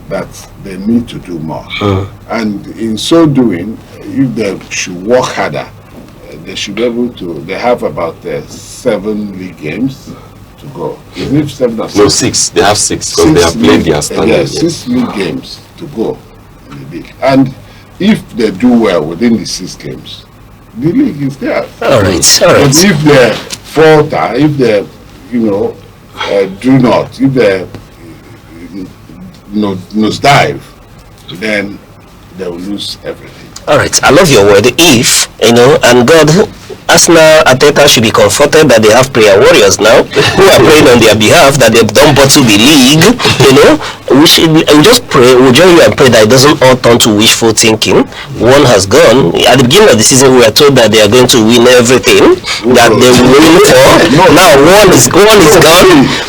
that they need to do more. And in so doing, if they should work harder, they should be able to. They have about 7 league games to go. Is it 7 or 6? No, 6. They have 6 because they have played their standard. 6 league games to go in the league. And if they do well within the 6 games, the league is there. All right. But if they falter, if they, do not, if they nosedive, then they will lose everything. All right. I love your word. If, and God, Arsenal Ateta should be comforted that they have prayer warriors now who are praying on their behalf, that they don't bottle the league, we just pray, we join you and pray that it doesn't all turn to wishful thinking. One has gone. At the beginning of the season, we were told that they are going to win everything that they will win for. Now one is gone.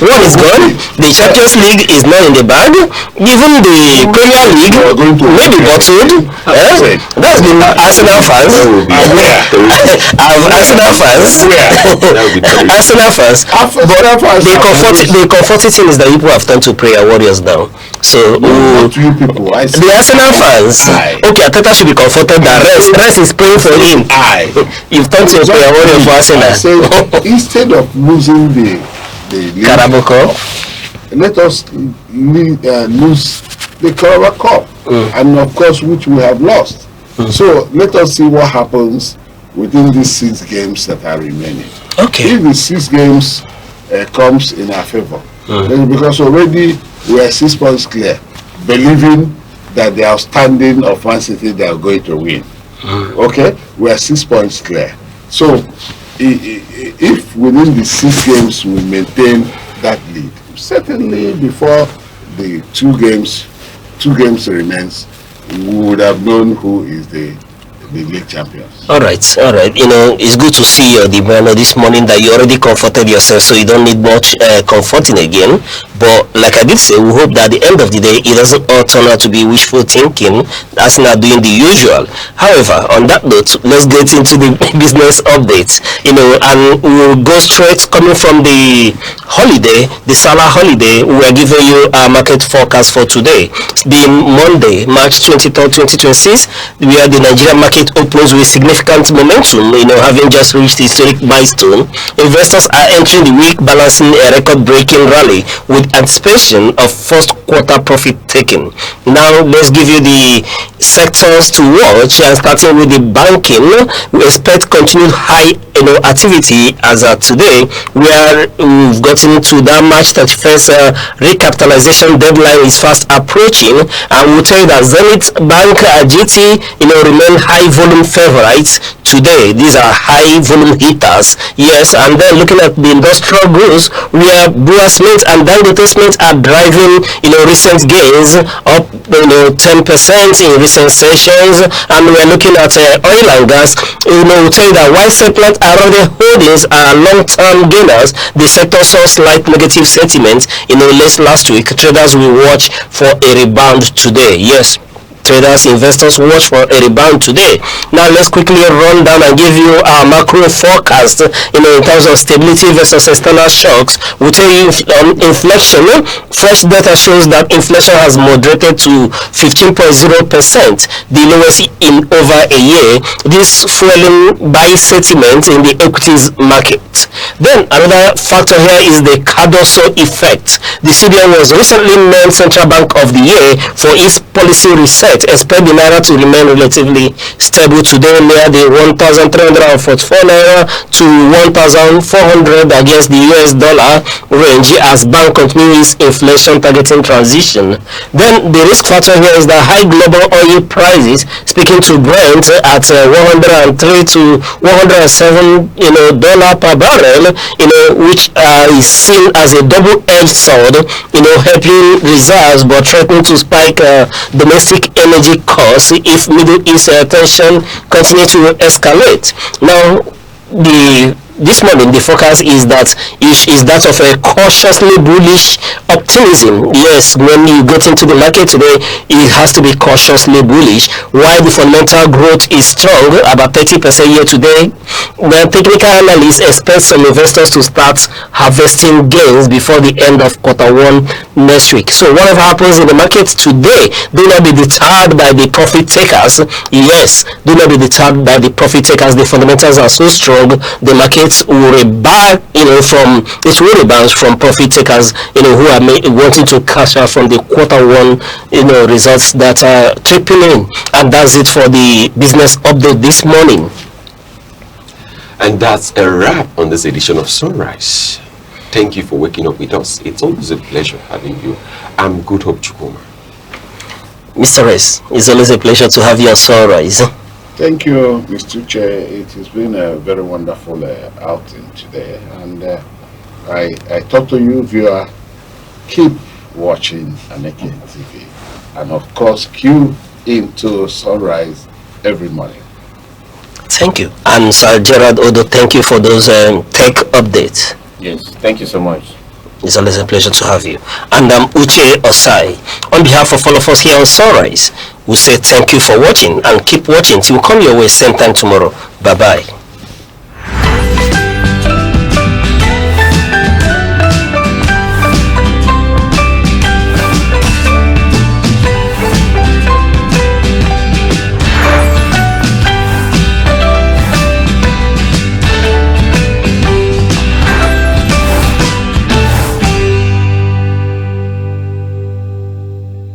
One is gone. The Champions League is not in the bag. Even the Premier League may be bottled. That's been Arsenal fans. Arsenal fans. But the comforting thing is that people have turned to prayer warriors now. So you people, the Arsenal fans, okay, Ateta should be comforted that rest is praying for him. You've turned to a prayer warrior for Arsenal. Instead of losing the Carabao Cup, let us lose the Carabao Cup, and of course, which we have lost. So let us see what happens within these 6 games that are remaining. Okay. If the 6 games comes in our favor, because already we are 6 points clear, believing that the outstanding of Man City they are going to win. Okay, we are 6 points clear. So if within the 6 games we maintain that lead, certainly before the 2 games remains, we would have known who is the league champions. All right. You know, it's good to see you, Dimano, this morning that you already comforted yourself, so you don't need much comforting again. But like I did say, we hope that at the end of the day, it doesn't all turn out to be wishful thinking. That's not doing the usual. However, on that note, let's get into the business updates. You know, and we'll go straight coming from the holiday, the Salah holiday. We are giving you our market forecast for today, being Monday, March 23rd, 2026. We are the Nigerian market opens with significant momentum, you know, having just reached the historic milestone. Investors are entering the week balancing a record-breaking rally with anticipation of first quarter profit taking. Now let's give you the sectors to watch, and starting with the banking, we expect continued high activity as of today, where we've gotten to that March 31st recapitalization deadline is fast approaching, and we'll tell you that Zenith Bank, GT, remain high volume favorites today. These are high volume hitters, yes. And then looking at the industrial goods, where Bua Cement and Dangote Cement are driving recent gains up 10% in recent sessions. And we're looking at oil and gas. We'll tell you that while Seplat Arode Holdings are long-term gainers, the sector saw slight negative sentiment last week. Traders will watch for a rebound today, yes. Traders, investors watch for a rebound today. Now let's quickly run down and give you our macro forecast in terms of stability versus external shocks. We'll tell you inflation. Fresh data shows that inflation has moderated to 15.0%, the lowest in over a year. This fueling buy sentiment in the equities market. Then another factor here is the Cardoso effect. The CBN was recently named Central Bank of the Year for its policy reset. Expect the naira to remain relatively stable today near the 1,344 naira to 1,400 against the US dollar range as bank continues inflation targeting transition. Then the risk factor here is the high global oil prices, speaking to Brent at 103 to 107 dollar per barrel, which is seen as a double-edged sword, helping reserves but threatening to spike domestic energy costs if Middle East tension continue to escalate. Now, this morning the forecast is that of a cautiously bullish optimism. Yes, when you get into the market today, it has to be cautiously bullish. While the fundamental growth is strong, about 30% year to date, the technical analysts expect some investors to start harvesting gains before the end of Q1 next week. So whatever happens in the market today, do not be deterred by the profit takers. Yes, do not be deterred by the profit takers. The fundamentals are so strong, the markets will rebound, from profit takers, who are wanting to cash out from the Q1, results that are trickling in. And that's it for the business update this morning. And that's a wrap on this edition of Sunrise. Thank you for waking up with us. It's always a pleasure having you. I'm Good Hope Chukuma. Mr. S, it's always a pleasure to have you on Sunrise. Thank you, Mr. Chair. It has been a very wonderful outing today, and I talk to you, viewer. Keep watching Aneke TV. And of course, cue into Sunrise every morning. Thank you. And Sir Gerard Odo, thank you for those tech updates. Yes, thank you so much. It's always a pleasure to have you. And Uche Osai, on behalf of all of us here on Sunrise, we say thank you for watching and keep watching till we come your way same time tomorrow. Bye-bye.